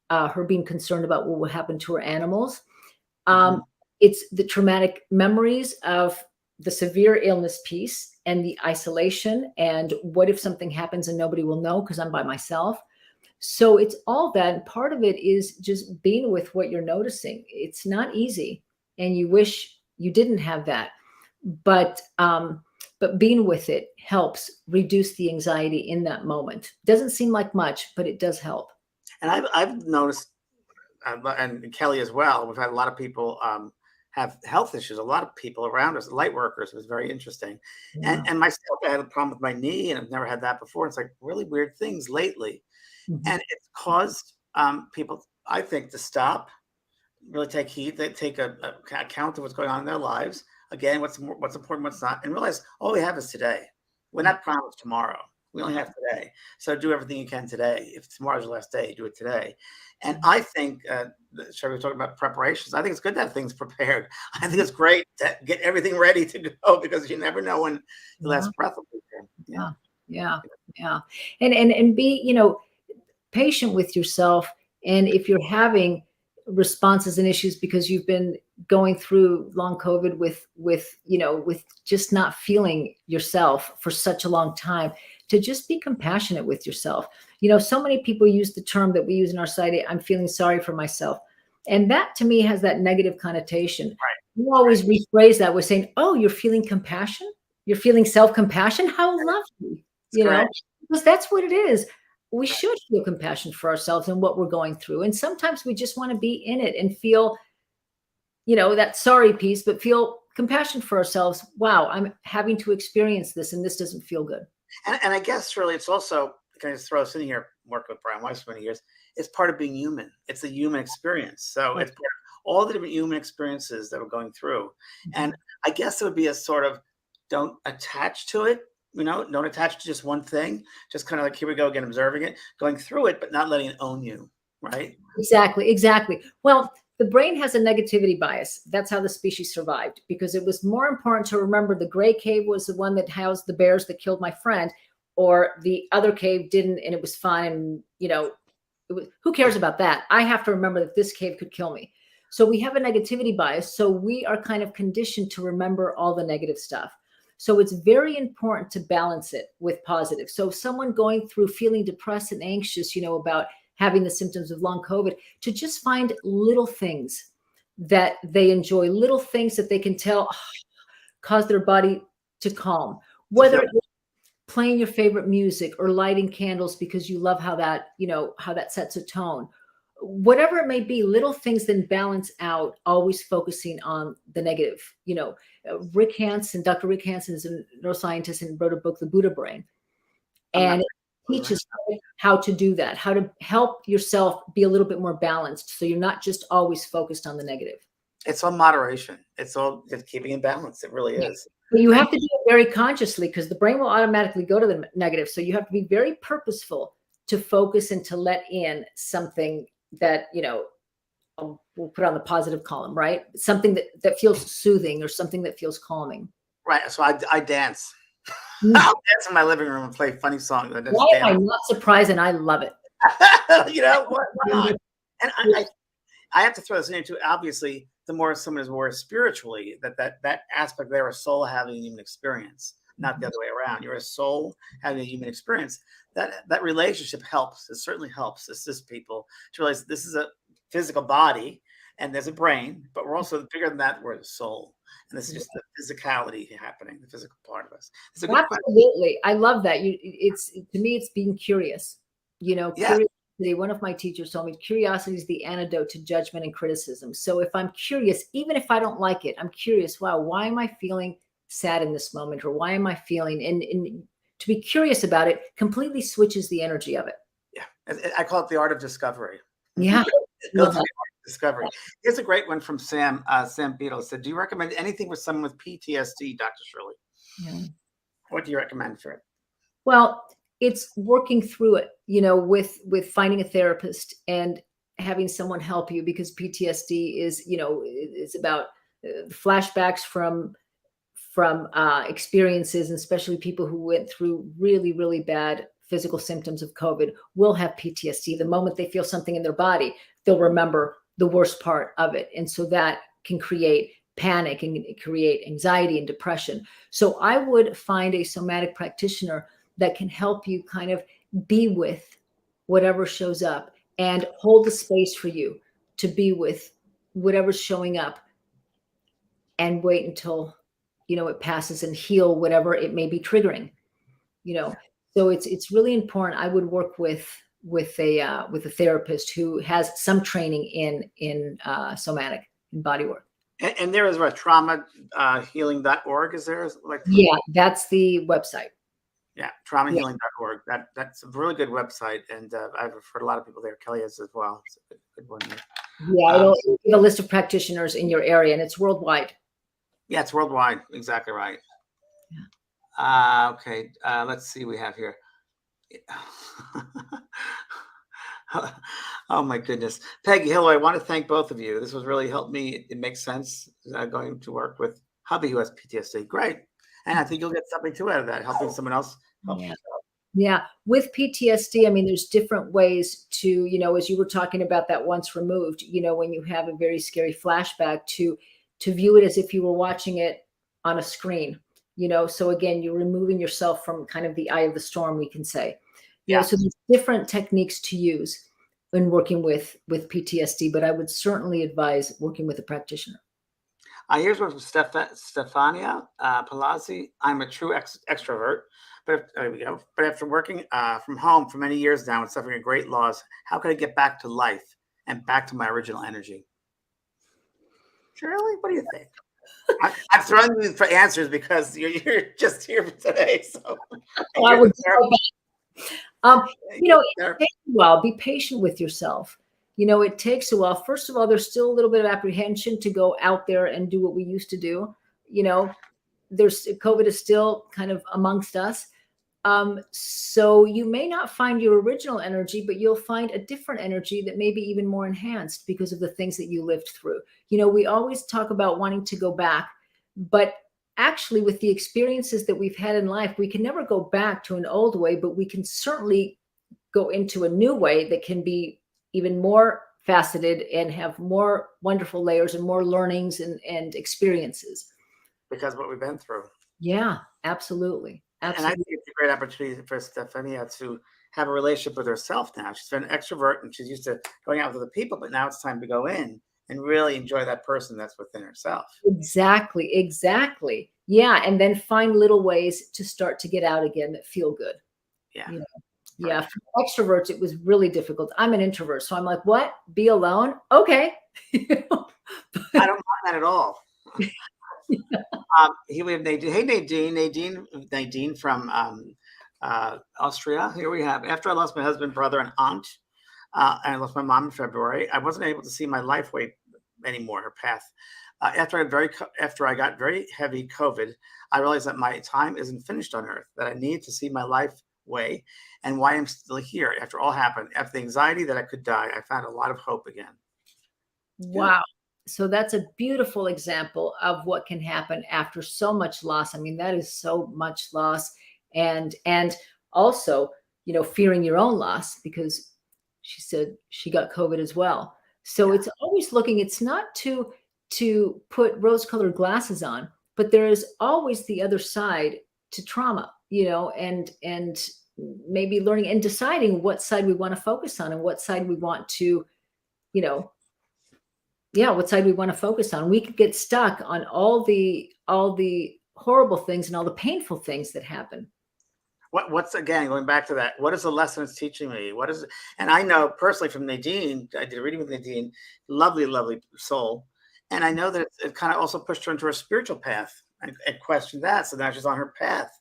her being concerned about what will happen to her animals. Mhm. It's the traumatic memories of the severe illness piece and the isolation. And what if something happens and nobody will know because I'm by myself? So it's all that. And part of it is just being with what you're noticing. It's not easy. And you wish you didn't have that. But being with it helps reduce the anxiety in that moment. Doesn't seem like much, but it does help. And I've noticed, and Kellee as well, we've had a lot of people have health issues. A lot of people around us, light workers, it was very interesting. Yeah. And myself, I had a problem with my knee, and I've never had that before. It's like really weird things lately. Mhm. And it's caused people, I think, to stop, really take heed, they take a account of what's going on in their lives. Again, what's important, what's not, and realize all we have is today. We're not promised tomorrow. We only have today. So do everything you can today. If tomorrow's your last day, do it today. And I think, Shirley was talking about preparations. I think it's good to have things prepared. I think it's great to get everything ready to go because you never know when your last breath will be there. Yeah. Yeah. Yeah. And be, patient with yourself. And if you're having responses and issues because you've been going through long COVID with just not feeling yourself for such a long time, to just be compassionate with yourself. So many people use the term that we use in our society, I'm feeling sorry for myself. And that to me has that negative connotation. Right. We always rephrase that with saying, oh, you're feeling compassion? You're feeling self-compassion? How lovely, because that's what it is. We should feel compassion for ourselves and what we're going through. And sometimes we just want to be in it and feel, that sorry piece, but feel compassion for ourselves. Wow, I'm having to experience this and this doesn't feel good. And I guess really it's also, can I just throw this in here, work with Brian Weiss for many years, it's part of being human. It's the human experience. So it's part of all the different human experiences that we're going through. And I guess it would be a sort of, don't attach to it, don't attach to just one thing, just kind of like, here we go again, observing it, going through it, but not letting it own you, right? Exactly. Well, the brain has a negativity bias. That's how the species survived, because it was more important to remember the gray cave was the one that housed the bears that killed my friend, or the other cave didn't, and it was fine. And, who cares about that? I have to remember that this cave could kill me. So we have a negativity bias. So we are kind of conditioned to remember all the negative stuff. So it's very important to balance it with positive. So someone going through feeling depressed and anxious, about having the symptoms of long COVID, to just find little things that they enjoy, little things that they can tell cause their body to calm, whether it's playing your favorite music or lighting candles because you love how that sets a tone. Whatever it may be, little things then balance out, always focusing on the negative. Dr. Rick Hanson is a neuroscientist and wrote a book, The Buddha Brain. And it teaches how to do that, how to help yourself be a little bit more balanced. So you're not just always focused on the negative. It's all moderation. It's all just keeping in balance. It really is. But you have to do it very consciously, because the brain will automatically go to the negative. So you have to be very purposeful to focus and to let in something that, we'll put on the positive column, right? Something that feels soothing or something that feels calming. Right. So I dance. I'll dance in my living room and play funny songs. Why am I not surprised? And I love it. Why not? And I have to throw this in here too. Obviously, the more someone is more spiritually, that aspect, they're a soul having a human experience, not the other way around. You're a soul having a human experience. That relationship helps. It certainly helps assist people to realize this is a physical body and there's a brain, but we're also bigger than that. We're the soul. And this is just the physicality happening, the physical part of us. It's a good Absolutely. I love that. To me, it's being curious. Curiosity. One of my teachers told me curiosity is the antidote to judgment and criticism. So if I'm curious, even if I don't like it, I'm curious. Wow, why am I feeling sad in this moment, or why am I feeling? And to be curious about it completely switches the energy of it. Yeah. I call it the art of discovery. Yeah. Go through the art of discovery. Here's a great one from Sam. Sam Beadle said, "Do you recommend anything for someone with PTSD, Dr. Shirley?" Yeah. What do you recommend for it? Well, it's working through it, with finding a therapist and having someone help you, because PTSD is about flashbacks from experiences, and especially people who went through really, really bad physical symptoms of COVID will have PTSD. The moment they feel something in their body, they'll remember the worst part of it. And so that can create panic and create anxiety and depression. So I would find a somatic practitioner that can help you kind of be with whatever shows up and hold the space for you to be with whatever's showing up, and wait until it passes and heal whatever it may be triggering. So it's really important. I would work with a therapist who has some training in somatic and body work. And there is a trauma healing.org. Is there Yeah, that's the website. Yeah, traumahealing.org. That's a really good website, and I've referred a lot of people there. Kellee is as well. It's a good one there. Yeah, it'll give a list of practitioners in your area, and it's worldwide. Yeah, it's worldwide. Exactly right. Yeah. Okay. Let's see. We have here. Oh my goodness, Peggy Hill, I want to thank both of you. This was really helped me. It makes sense going to work with hubby who has PTSD. Great. And I think you'll get something too out of that, helping someone else. Yeah. With PTSD, I mean, there's different ways to, as you were talking about that once removed, when you have a very scary flashback, to view it as if you were watching it on a screen, so again, you're removing yourself from kind of the eye of the storm, we can say. So there's different techniques to use when working with PTSD, but I would certainly advise working with a practitioner. Here's one from Stefania Palazzi. I'm a true extrovert, but there we go. But after working from home for many years now and suffering a great loss, how can I get back to life and back to my original energy? Shirley, what do you think? I'm throwing you for answers because you're just here today. So I would be patient with yourself. It takes a while. First of all, there's still a little bit of apprehension to go out there and do what we used to do. There's COVID is still kind of amongst us. So you may not find your original energy, but you'll find a different energy that may be even more enhanced because of the things that you lived through. We always talk about wanting to go back, but actually with the experiences that we've had in life, we can never go back to an old way, but we can certainly go into a new way that can be even more faceted and have more wonderful layers and more learnings and experiences. Because of what we've been through. Yeah, absolutely. And I think it's a great opportunity for Stefania to have a relationship with herself now. She's been an extrovert and she's used to going out with other people, but now it's time to go in and really enjoy that person that's within herself. Exactly. Yeah. And then find little ways to start to get out again that feel good. Yeah. Yeah. For extroverts, it was really difficult. I'm an introvert. So I'm like, what? Be alone? Okay. I don't mind that at all. Here we have Nadine. Hey, Nadine from Austria. Here we have, after I lost my husband, brother, and aunt, and I lost my mom in February, I wasn't able to see my life way anymore, her path. After I got very heavy COVID, I realized that my time isn't finished on earth, that I need to see my life way and why I'm still here after all happened. After the anxiety that I could die, I found a lot of hope again. Wow. So that's a beautiful example of what can happen after so much loss. I mean, that is so much loss, and also, fearing your own loss, because she said she got COVID as well. So it's always looking, it's not to put rose-colored glasses on, but there is always the other side to trauma, and maybe learning and deciding what side we want to focus on and what side we want to, what side we want to focus on. We could get stuck on all the horrible things and all the painful things that happen. What's again, going back to that, what is the lesson it's teaching me? And I know personally from Nadine, I did a reading with Nadine, lovely, lovely soul. And I know that it kind of also pushed her into her spiritual path. and question that. So now she's on her path.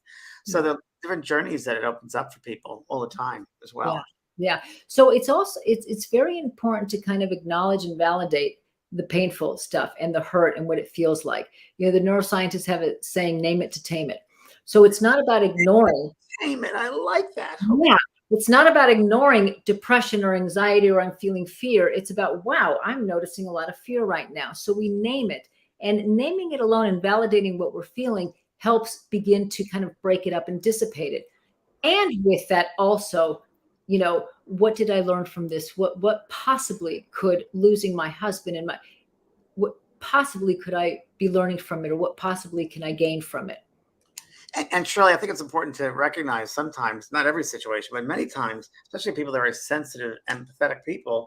So the different journeys that it opens up for people all the time as well. Yeah. So it's also, it's very important to kind of acknowledge and validate the painful stuff and the hurt and what it feels like. You know, the neuroscientists have a saying, name it to tame it. So it's not about ignoring. Tame it. I like that. Yeah. It's not about ignoring depression or anxiety or I'm feeling fear. It's about, wow, I'm noticing a lot of fear right now. So we name it, and naming it alone and validating what we're feeling helps begin to kind of break it up and dissipate it. And with that also, you know, what did I learn from this? What possibly could losing my husband and what possibly could I be learning from it, or what possibly can I gain from it? And Shirley, I think it's important to recognize sometimes, not every situation, but many times, especially people that are sensitive, empathetic people,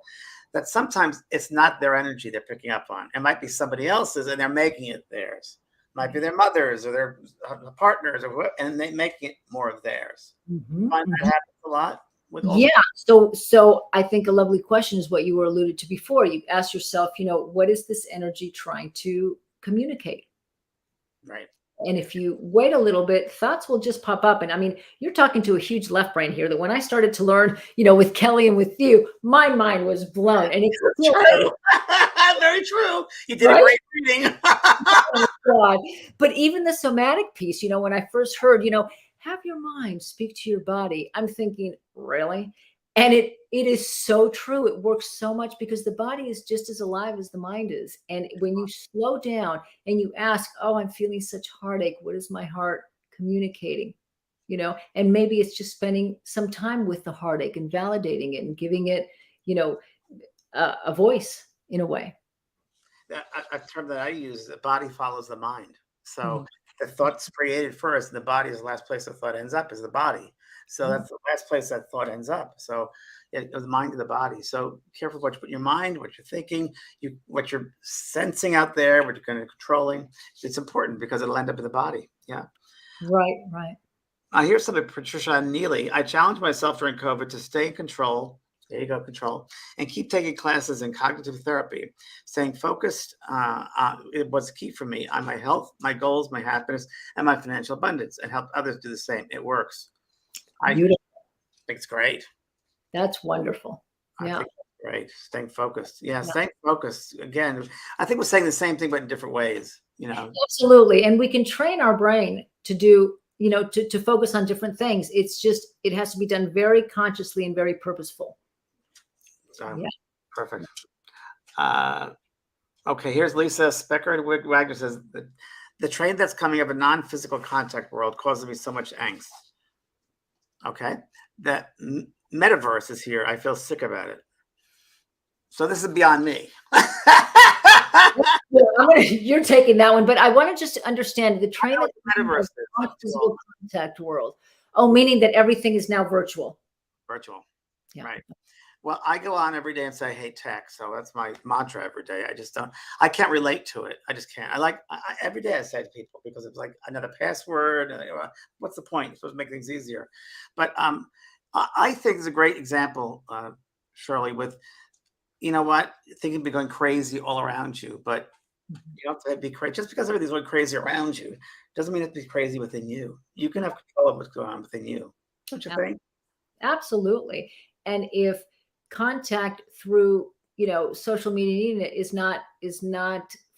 that sometimes it's not their energy they're picking up on. It might be somebody else's and they're making it theirs. It might be their mothers or their partners, and they're making it more of theirs. Mm-hmm. Find that happens a lot. Yeah. So I think a lovely question is what you were alluded to before. You ask yourself, you know, what is this energy trying to communicate? Right. And if you wait a little bit, thoughts will just pop up. And I mean, you're talking to a huge left brain here, that when I started to learn, you know, with Kellee and with you, my mind was blown. And it's true. Very true. You did a great reading. Oh, God. But even the somatic piece, you know, when I first heard, you know, have your mind speak to your body, I'm thinking, really? And it is so true. It works so much because the body is just as alive as the mind is. And when you slow down and you ask, oh, I'm feeling such heartache, what is my heart communicating? You know, and maybe it's just spending some time with the heartache and validating it and giving it, you know, a voice in a way. A term that I use, the body follows the mind. So the thought's created first, and the body is the last place the thought ends up, is the body. So that's the last place that thought ends up. So the mind to the body. So careful what you put in your mind, what you're thinking, what you're sensing out there, what you're kind of controlling. It's important because it'll end up in the body. Yeah. Right. Here's something, Patricia Neely. I challenged myself during COVID to stay in control. There you go, control, and keep taking classes in cognitive therapy. Staying focused it was key for me on my health, my goals, my happiness, and my financial abundance, and help others do the same. It works. I think it's great. That's wonderful. Yeah. Great. Staying focused. Yeah, staying focused. Again, I think we're saying the same thing, but in different ways, you know. Absolutely. And we can train our brain to do, you know, to focus on different things. It's just, it has to be done very consciously and very purposeful. Yeah. Perfect. Okay, here's Lisa Specker and Wagner says, the train that's coming of a non-physical contact world causes me so much angst. Okay. That metaverse is here. I feel sick about it. So this is beyond me. You're taking that one, but I want to just understand the train of metaverse physical contact world. Oh, meaning that everything is now virtual. Virtual. Yeah. Right. Well, I go on every day and say I hate tech. So that's my mantra every day. I can't relate to it. I just can't. Every day I say to people, because it's like another password. What's the point? You're supposed to make things easier. But I think it's a great example, Shirley, with, you know what, things can be going crazy all around you, but you don't have to be crazy. Just because everything's going crazy around you doesn't mean it has to be crazy within you. You can have control of what's going on within you. Don't you think? Absolutely. And if contact through, you know, social media is not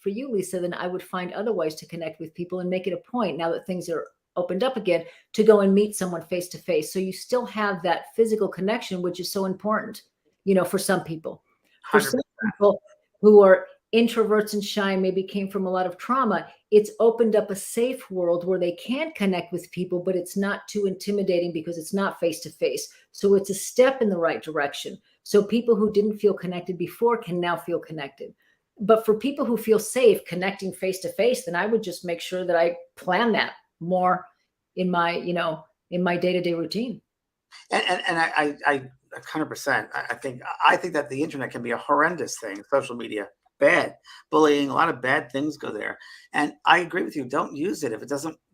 for you, Lisa, then I would find other ways to connect with people and make it a point, now that things are opened up again, to go and meet someone face to face. So you still have that physical connection, which is so important, you know, for some people. For 100%. Some people who are introverts and shy, maybe came from a lot of trauma, it's opened up a safe world where they can connect with people, but it's not too intimidating because it's not face to face. So it's a step in the right direction. So people who didn't feel connected before can now feel connected. But for people who feel safe connecting face to face, then I would just make sure that I plan that more in my, you know, in my day-to-day routine. And I 100%. I think that the internet can be a horrendous thing. Social media, bad, bullying, a lot of bad things go there. And I agree with you. Don't use it if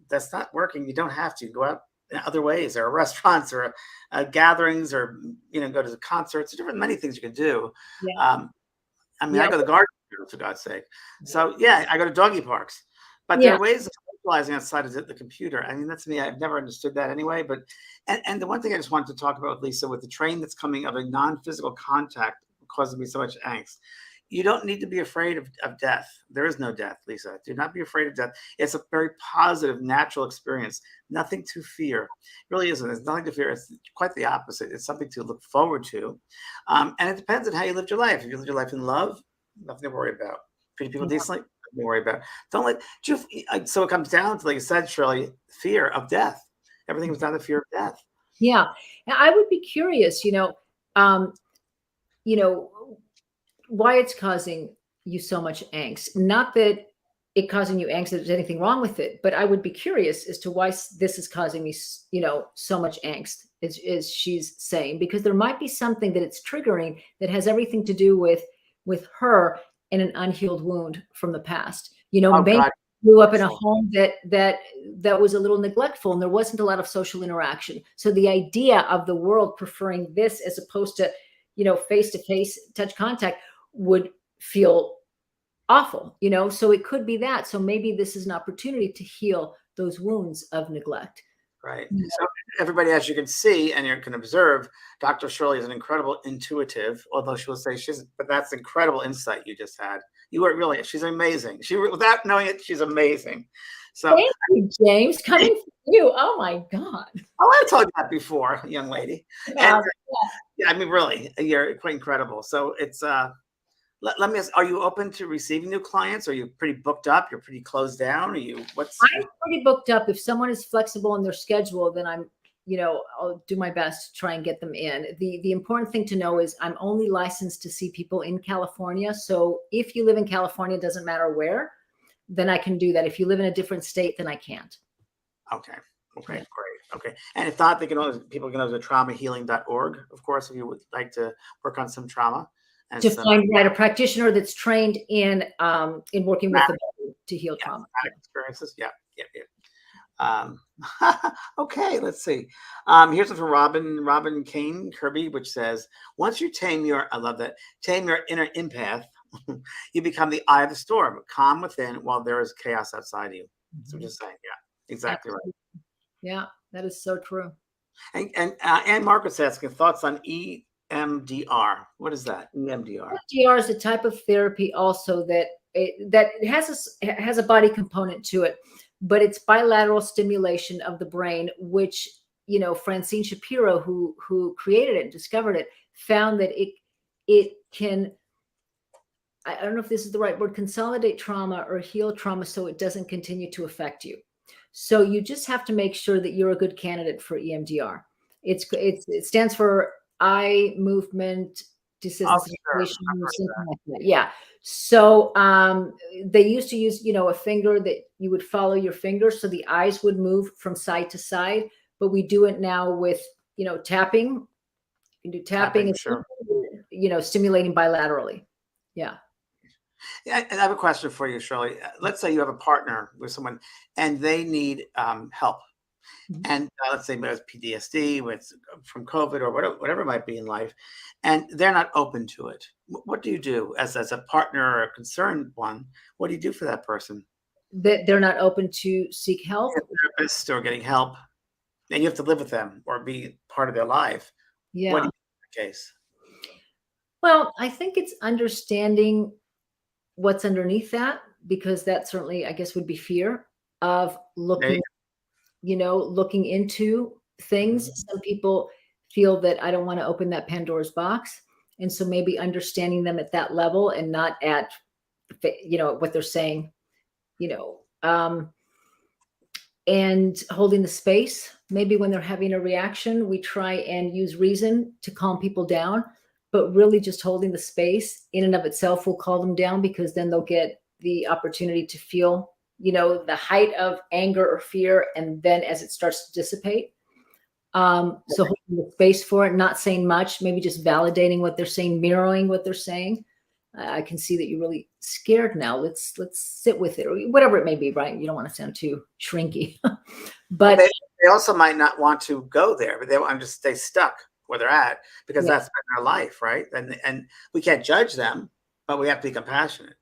that's not working. You don't have to go out in other ways, or restaurants, or gatherings, or, you know, go to the concerts. There are many things you can do. Yeah. I go to the garden, for God's sake. So yeah, I go to doggy parks, but there are ways of socializing outside of the computer. I mean, that's me. I've never understood that anyway. But and the one thing I just wanted to talk about, Lisa, with the train that's coming of a non-physical contact causing me so much angst. You don't need to be afraid of death. There is no death, Lisa. Do not be afraid of death. It's a very positive, natural experience. Nothing to fear. It really isn't. There's nothing to fear. It's quite the opposite. It's something to look forward to. And it depends on how you lived your life. If you lived your life in love, nothing to worry about. Treat people decently, nothing to worry about. Don't let, so it comes down to, like you said, Shirley, fear of death. Everything comes down to fear of death. Yeah. Now, I would be curious, why it's causing you so much angst. Not that it causing you angst, there's anything wrong with it, but I would be curious as to why this is causing me, so much angst, as she's saying, because there might be something that it's triggering that has everything to do with her and an unhealed wound from the past. Maybe grew up in a home that was a little neglectful and there wasn't a lot of social interaction. So the idea of the world preferring this as opposed to, face-to-face touch contact would feel awful, so it could be that. So maybe this is an opportunity to heal those wounds of neglect. Right. So everybody, as you can see and you can observe, Dr. Shirley is an incredible intuitive, although she will say but that's incredible insight you just had. You are really, she's amazing. Without knowing it, she's amazing. So thank you, James, coming from you. Oh my God. Oh, I've told you that before, young lady. And, yeah, I mean, really, you're quite incredible. So it's, let me ask, are you open to receiving new clients? Are you pretty booked up? You're pretty closed down? I'm pretty booked up. If someone is flexible in their schedule, then I'll do my best to try and get them in. The important thing to know is I'm only licensed to see people in California. So if you live in California, it doesn't matter where, then I can do that. If you live in a different state, then I can't. Okay. Okay, yeah. Great. Okay. And if not, people can go to traumahealing.org, of course, if you would like to work on some trauma. And find a practitioner that's trained in working with the body to heal trauma. Experiences. Yeah. Okay, let's see. Here's one from Robin Kane Kirby, which says, once you tame your inner empath, you become the eye of the storm, calm within while there is chaos outside of you. So I'm just saying, yeah, exactly. Absolutely. Right. Yeah, that is so true. And Ann Margaret's asking thoughts on EMDR. What is that? EMDR. EMDR is a type of therapy also that has a body component to it, but it's bilateral stimulation of the brain, which, Francine Shapiro, who created it and discovered it, found that it can, I don't know if this is the right word, consolidate trauma or heal trauma so it doesn't continue to affect you. So you just have to make sure that you're a good candidate for EMDR. It stands for eye movement desensitization, something like that. Yeah. So they used to use, a finger that you would follow your finger, so the eyes would move from side to side. But we do it now with, tapping. You can do tapping and sure. Stimulating bilaterally. Yeah. Yeah, I have a question for you, Shirley. Let's say you have a partner with someone and they need help. Mm-hmm. And let's say it's PTSD from COVID or whatever it might be in life, and they're not open to it. What do you do as a partner or a concerned one? What do you do for that person? That they're not open to seek help? A therapist or getting help, and you have to live with them or be part of their life. Yeah. What do you do in that case? Well, I think it's understanding what's underneath that, because that certainly, I guess, would be fear of looking into things. Mm-hmm. Some people feel that I don't want to open that Pandora's box. And so maybe understanding them at that level and not at, what they're saying, and holding the space. Maybe when they're having a reaction, we try and use reason to calm people down. But really just holding the space in and of itself will calm them down, because then they'll get the opportunity to feel, the height of anger or fear. And then as it starts to dissipate, so holding the space for it, not saying much, maybe just validating what they're saying, mirroring what they're saying. I can see that you're really scared now. Let's sit with it, or whatever it may be, right? You don't want to sound too shrinky, but they also might not want to go there, but they want to just stay stuck where they're at, because that's been their life, right? And we can't judge them, but we have to be compassionate.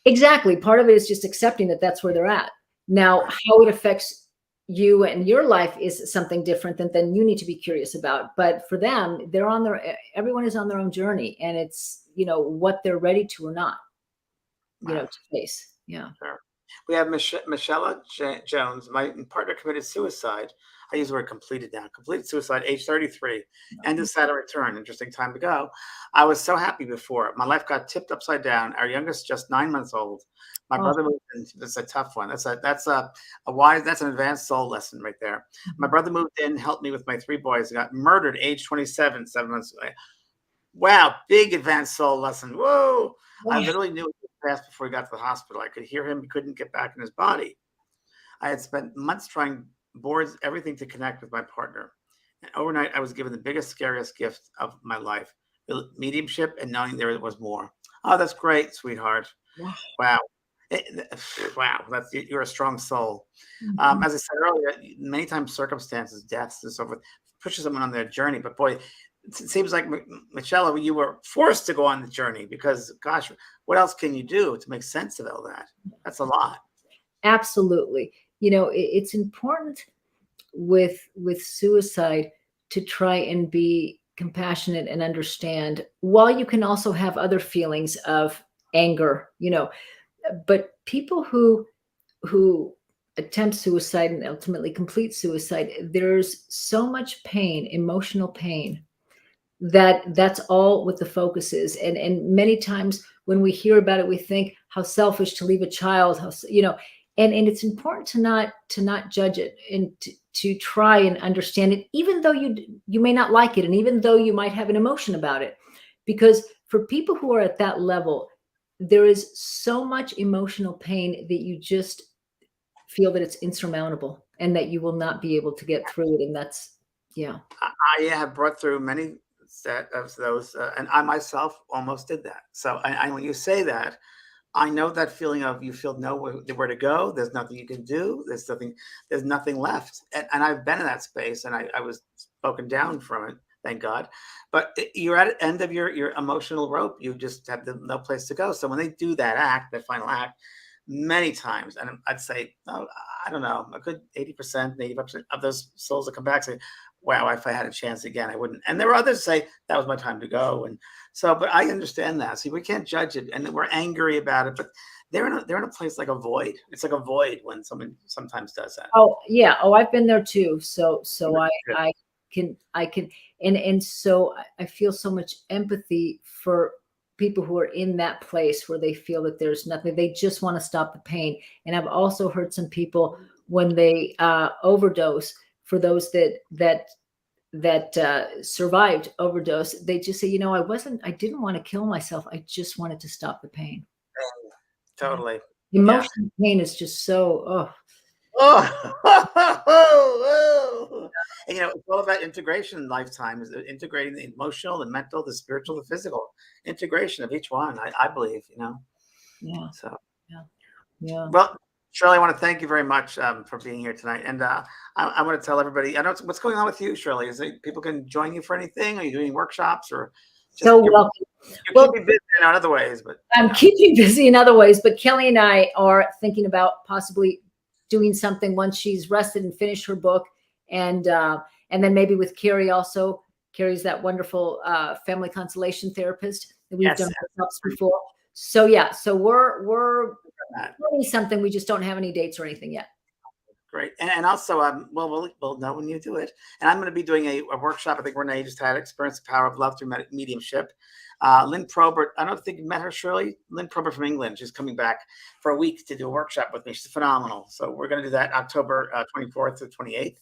Exactly. Part of it is just accepting that that's where they're at. Now, how it affects you and your life is something different than you need to be curious about. But for them, everyone is on their own journey, and it's, what they're ready to or not, to face. Yeah. Sure. We have Michelle Jones. My partner committed suicide. I use the word completed now. Completed suicide, age 33. And decided to return. Interesting time to go. I was so happy before. My life got tipped upside down. Our youngest, just 9 months old. My brother moved in. That's a tough one. That's an advanced soul lesson right there. My brother moved in, helped me with my 3 boys. Got murdered, age 27, 7 months away. Wow, big advanced soul lesson. Whoa. I literally knew it passed before he got to the hospital. I could hear him. He couldn't get back in his body. I had spent months trying boards, everything to connect with my partner. And overnight, I was given the biggest, scariest gift of my life, mediumship and knowing there was more. Oh, that's great, sweetheart. Wow. Wow. You're a strong soul. As I said earlier, many times circumstances, deaths, and so forth, pushes someone on their journey. But boy, it seems like, Michelle, you were forced to go on the journey because, gosh, what else can you do to make sense of all that? That's a lot. Absolutely. It's important with suicide to try and be compassionate and understand, while you can also have other feelings of anger, but people who attempt suicide and ultimately complete suicide, there's so much pain, emotional pain, that's all what the focus is. And many times when we hear about it, we think how selfish to leave a child, and it's important to not judge it, and to try and understand it, even though you may not like it, and even though you might have an emotion about it, because for people who are at that level, there is so much emotional pain that you just feel that it's insurmountable and that you will not be able to get through it. And that's, yeah. I have brought through many set of those, and I myself almost did that. So when you say that, I know that feeling of you feel nowhere to go. There's nothing you can do. There's nothing left. And I've been in that space, and I was broken down from it, thank God. But you're at the end of your emotional rope. You just have no place to go. So when they do that act, that final act, many times, and I'd say, I don't know, a good 80%, 85% of those souls that come back say, wow, if I had a chance again, I wouldn't. And there were others who say that was my time to go. And so, but I understand that. See, we can't judge it, and we're angry about it, but they're in a place like a void. It's like a void when someone sometimes does that. Oh yeah. Oh, I've been there too. So I can, and so I feel so much empathy for people who are in that place where they feel that there's nothing, they just want to stop the pain. And I've also heard some people, when they overdose, for those that survived overdose, they just say, I didn't want to kill myself. I just wanted to stop the pain. Totally. Emotional pain is just so, And, it's all about integration in lifetime, is integrating the emotional, the mental, the spiritual, the physical integration of each one. I believe, Yeah. So, yeah. Well, Shirley, I want to thank you very much for being here tonight. And I want to tell everybody, I know what's going on with you, Shirley. Is it people can join you for anything? Are you doing workshops or? So welcome. You're keeping busy in other ways, but I'm keeping busy in other ways. But Kellee and I are thinking about possibly doing something once she's rested and finished her book, and then maybe with Carrie also. Carrie's that wonderful family constellation therapist that we've done workshops before. So yeah, so we're doing something. We just don't have any dates or anything yet. Great. And also, we'll know when you do it. And I'm going to be doing a workshop. I think Renee just had, Experience the Power of Love Through Mediumship. Lynn Probert, I don't think you met her, Shirley. Lynn Probert from England. She's coming back for a week to do a workshop with me. She's phenomenal. So we're going to do that October 24th to 28th.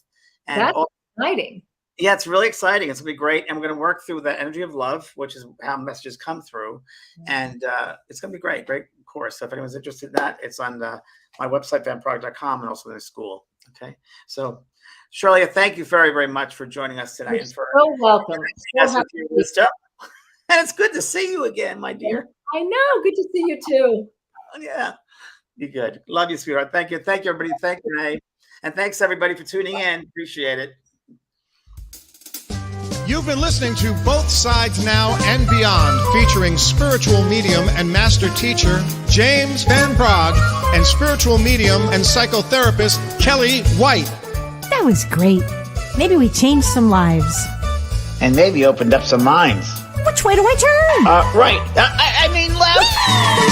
And that's exciting. Yeah, it's really exciting. It's going to be great. And we're going to work through the energy of love, which is how messages come through. And it's going to be great. Great course. So if anyone's interested in that, it's on my website, vanprog.com, and also in the school. Okay. So, Shirley, thank you very, very much for joining us tonight. You're so welcome. And it's good to see you again, my dear. I know. Good to see you too. Yeah. Be good. Love you, sweetheart. Thank you. Thank you, everybody. Thank you, Renee. And thanks, everybody, for tuning in. Appreciate it. You've been listening to Both Sides Now and Beyond, featuring spiritual medium and master teacher James Van Praagh and spiritual medium and psychotherapist Kellee White. That was great. Maybe we changed some lives. And maybe opened up some minds. Which way do I turn? Right. I mean left.